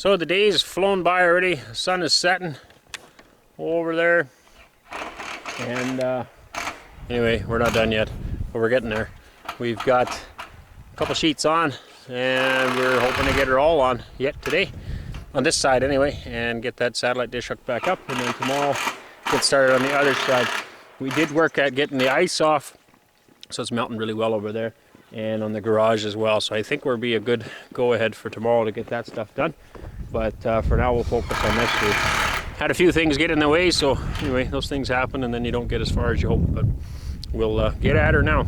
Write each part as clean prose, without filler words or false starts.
So the day's flown by already. The sun is setting over there. And anyway, we're not done yet, but we're getting there. We've got a couple sheets on, and we're hoping to get her all on yet today, on this side anyway, and get that satellite dish hooked back up, and then tomorrow get started on the other side. We did work at getting the ice off, so it's melting really well over there, and on the garage as well. So I think we'll be a good go ahead for tomorrow to get that stuff done. But for now, we'll focus on this. We had a few things get in the way, so anyway, those things happen, and then you don't get as far as you hope. But we'll get at her now.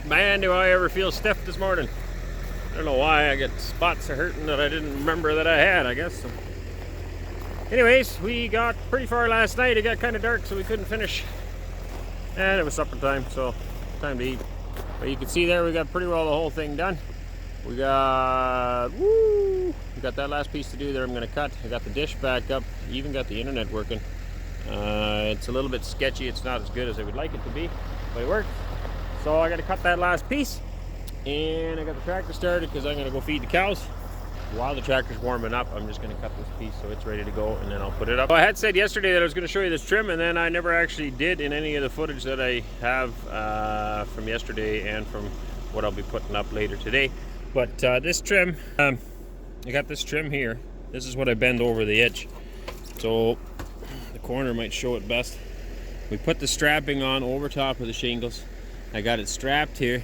Man, do I ever feel stiff this morning. I don't know why. I get spots of hurting that I didn't remember that I had, I guess. So. Anyways, we got pretty far last night. It got kind of dark, so we couldn't finish. And it was supper time, so time to eat. But you can see there, we got pretty well the whole thing done. We got that last piece to do there. I'm going to cut. I got the dish back up. Even got the internet working. It's a little bit sketchy. It's not as good as I would like it to be, but it worked. So I got to cut that last piece, and I got the tractor started because I'm going to go feed the cows. While the tractor's warming up, I'm just going to cut this piece so it's ready to go, and then I'll put it up. I had said yesterday that I was going to show you this trim, and then I never actually did in any of the footage that I have from yesterday and from what I'll be putting up later today. But this trim, I got this trim here. This is what I bend over the edge. So the corner might show it best. We put the strapping on over top of the shingles. I got it strapped here,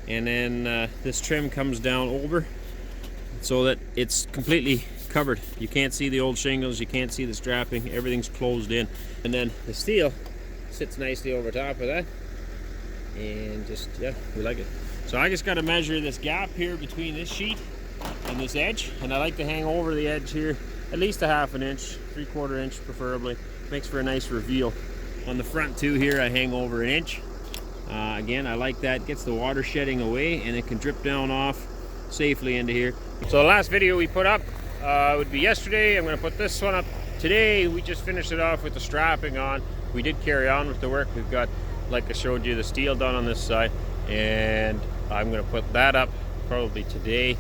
and then this trim comes down over so that it's completely covered. You can't see the old shingles, you can't see the strapping, everything's closed in. And then the steel sits nicely over top of that, and just, yeah, we like it. So I just got to measure this gap here between this sheet and this edge, and I like to hang over the edge here at least a ½ inch, 3/4 inch preferably. Makes for a nice reveal. On the front too here, I hang over 1 inch. Again, I like that. Gets the water shedding away, and it can drip down off safely into here. So the last video we put up would be yesterday. I'm going to put this one up today. We just finished it off with the strapping on. We did carry on with the work. We've got, like I showed you, the steel done on this side, and I'm going to put that up probably today.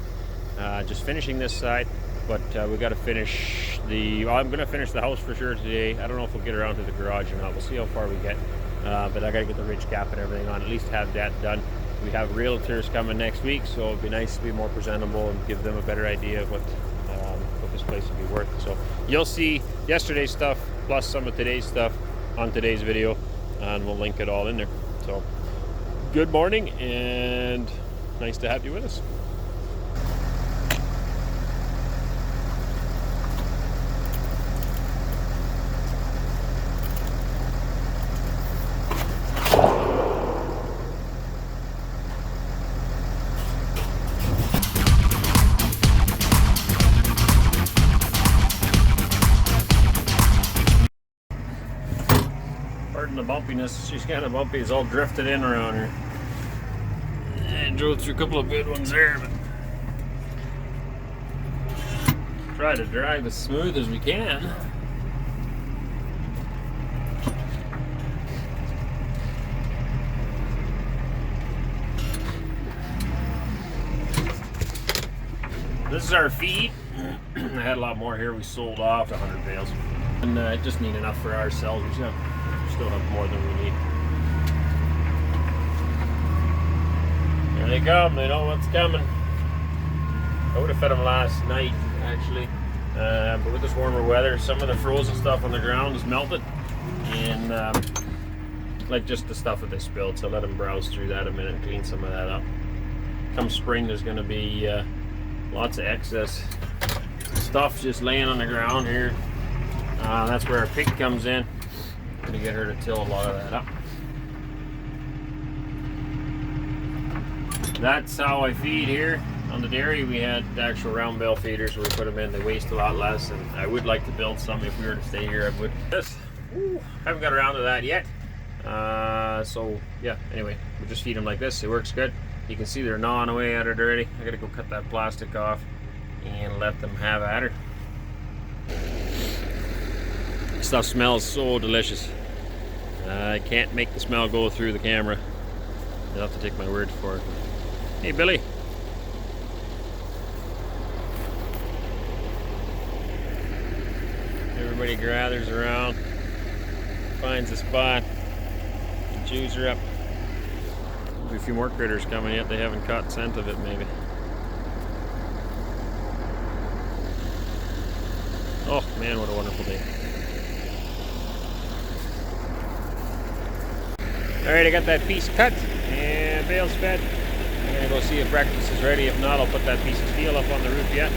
Just finishing this side, but we got to finish I'm going to finish the house for sure today. I don't know if we'll get around to the garage or not. We'll see how far we get. But I got to get the ridge cap and everything on, at least have that done. We have realtors coming next week, so it'd be nice to be more presentable and give them a better idea of what this place will be worth. So you'll see yesterday's stuff plus some of today's stuff on today's video, and we'll link it all in there. So good morning, and nice to have you with us. Pardon the bumpiness, she's kind of bumpy, it's all drifted in around her. And drove through a couple of good ones there, but try to drive as smooth as we can. This is our feed. I had a lot more here. We sold off 100 bales, and just need enough for ourselves. We still have more than we need. Here they come. They know what's coming. I would have fed them last night, actually, but with this warmer weather, some of the frozen stuff on the ground is melted, and like just the stuff that they spilled. So let them browse through that a minute and clean some of that up. Come spring, there's going to be lots of excess stuff just laying on the ground here. That's where our pig comes in. I'm going to get her to till a lot of that up. That's how I feed here. On the dairy, we had the actual round bale feeders where we put them in. They waste a lot less, and I would like to build some. If we were to stay here, I would. Haven't got around to that yet. So yeah, anyway, we just feed them like this. It works good. You can see they're gnawing away at it already. I gotta go cut that plastic off and let them have at her. Stuff smells so delicious. I can't make the smell go through the camera. You'll have to take my word for it. Hey, Billy. Everybody gathers around, finds a spot, and chews her up. There'll be a few more critters coming yet. They haven't caught scent of it, maybe. Oh man, what a wonderful day. Alright, I got that piece cut and bales fed. I'm gonna go see if breakfast is ready. If not, I'll put that piece of steel up on the roof yet.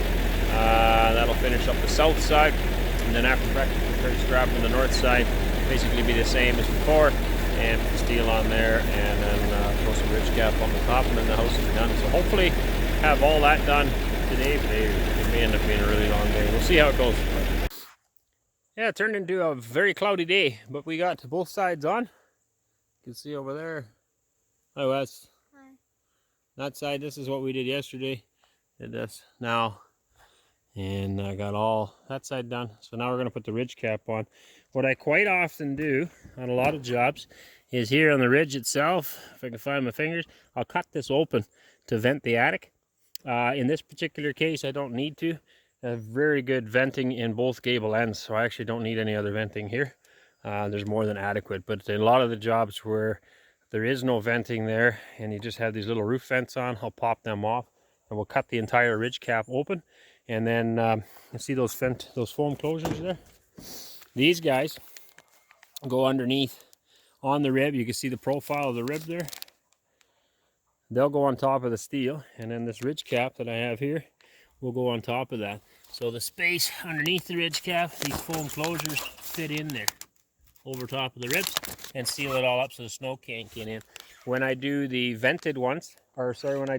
That'll finish up the south side. And then after breakfast, we'll start strapping the north side. Basically be the same as before. And put the steel on there, and then throw some ridge cap on the top, and then the house will be done. So hopefully have all that done today, but it may end up being a really long day. We'll see how it goes. Yeah, it turned into a very cloudy day, but we got both sides on. You can see over there. Hi, Wes. Hi. That side, this is what we did yesterday. Did this now. And I got all that side done. So now we're going to put the ridge cap on. What I quite often do on a lot of jobs is here on the ridge itself, if I can find my fingers, I'll cut this open to vent the attic. In this particular case, I don't need to. I have very good venting in both gable ends, so I actually don't need any other venting here. There's more than adequate, but in a lot of the jobs where there is no venting there and you just have these little roof vents on, I'll pop them off and we'll cut the entire ridge cap open. And then you see those foam closures there? These guys go underneath on the rib. You can see the profile of the rib there. They'll go on top of the steel, and then this ridge cap that I have here will go on top of that. So the space underneath the ridge cap, these foam closures fit in there over top of the ribs and seal it all up so the snow can't get in. When I do the vented ones, or sorry, when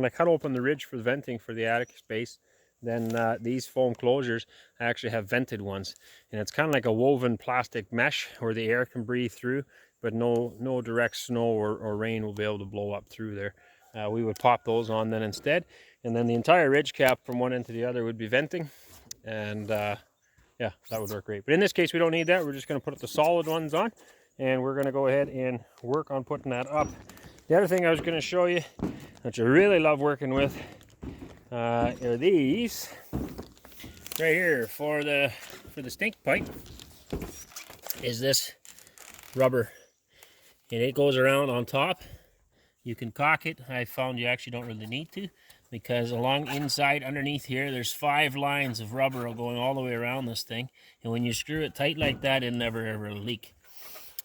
I cut open the ridge for the venting for the attic space, then these foam closures, I actually have vented ones, and it's kind of like a woven plastic mesh where the air can breathe through, but no direct snow or rain will be able to blow up through there. We would pop those on then instead, and then the entire ridge cap from one end to the other would be venting, and yeah, that would work great. But in this case, we don't need that. We're just going to put the solid ones on, and we're going to go ahead and work on putting that up. The other thing I was going to show you, that you really love working with, are these right here for the stink pipe. Is this rubber, and it goes around on top. You can cock it. I found you actually don't really need to, because along inside underneath here there's 5 lines of rubber going all the way around this thing, and when you screw it tight like that, it never ever leak.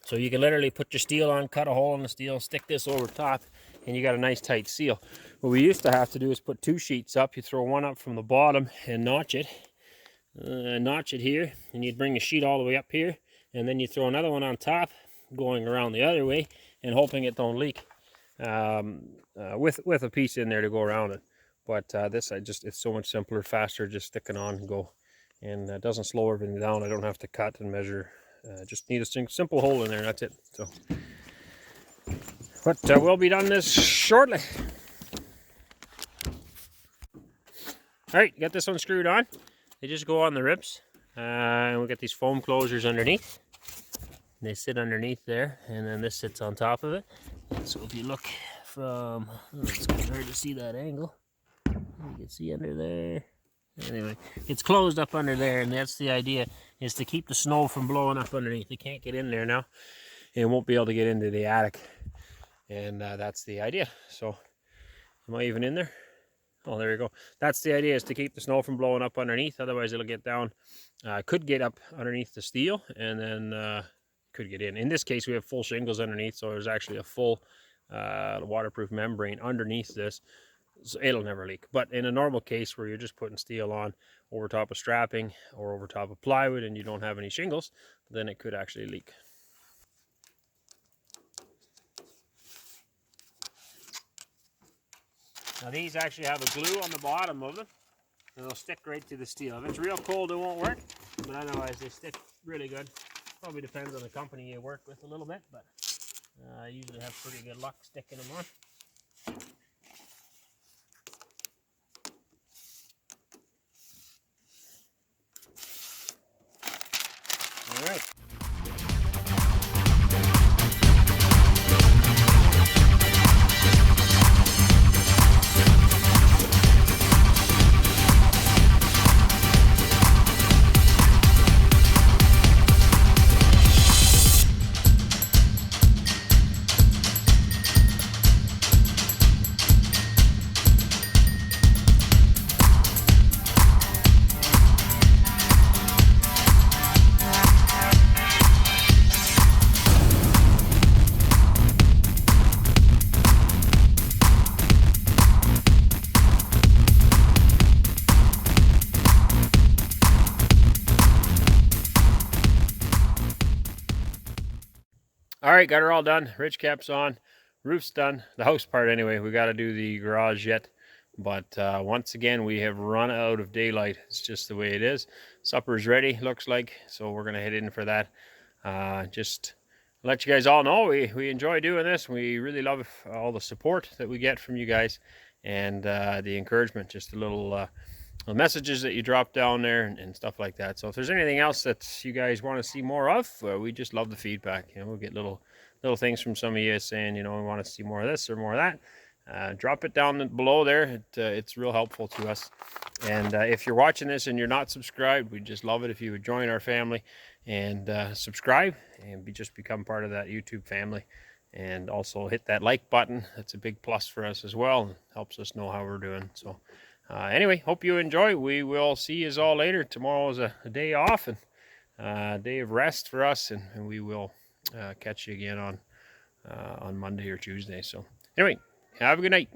So you can literally put your steel on, cut a hole in the steel, stick this over top, and you got a nice tight seal. What we used to have to do is put 2 sheets up. You throw one up from the bottom and notch it here, and you'd bring the sheet all the way up here, and then you throw another one on top going around the other way and hoping it don't leak, with a piece in there to go around it. But this, it's so much simpler, faster, just sticking on and go, and it doesn't slow everything down. I don't have to cut and measure. Just need a simple hole in there, that's it. So, but we'll be done this shortly. All right, got this one screwed on. They just go on the ribs, and we got these foam closures underneath. They sit underneath there, and then this sits on top of it. And so if you look from, it's hard to see that angle. You can see under there. Anyway, it's closed up under there, and that's the idea, is to keep the snow from blowing up underneath. It can't get in there now, and it won't be able to get into the attic. And that's the idea. So, am I even in there? Oh, there you go. That's the idea, is to keep the snow from blowing up underneath. Otherwise, it'll get down. Could get up underneath the steel, and then could get in. In this case, we have full shingles underneath, so there's actually a full waterproof membrane underneath this. So it'll never leak. But in a normal case where you're just putting steel on over top of strapping or over top of plywood and you don't have any shingles, then it could actually leak. Now these actually have a glue on the bottom of them, and they'll stick right to the steel. If it's real cold, it won't work, but otherwise they stick really good. Probably depends on the company you work with a little bit, but I usually have pretty good luck sticking them on. All right. All right, got her all done. Ridge cap's on, roof's done. The house part anyway. We got to do the garage yet, but once again we have run out of daylight. It's just the way it is. Supper's ready, looks like, so we're gonna head in for that. Just let you guys all know we enjoy doing this. We really love all the support that we get from you guys, and the encouragement. Just a little the messages that you drop down there and stuff like that. So if there's anything else that you guys want to see more of, we just love the feedback. You know, we'll get little things from some of you saying, you know, we want to see more of this or more of that. Drop it down below there. It's real helpful to us. And if you're watching this and you're not subscribed, we'd just love it if you would join our family and subscribe and just become part of that YouTube family. And also hit that like button. That's a big plus for us as well. It helps us know how we're doing. So anyway, hope you enjoy. We will see you all later. Tomorrow is a day off and a day of rest for us, and we will catch you again on Monday or Tuesday. So anyway, have a good night.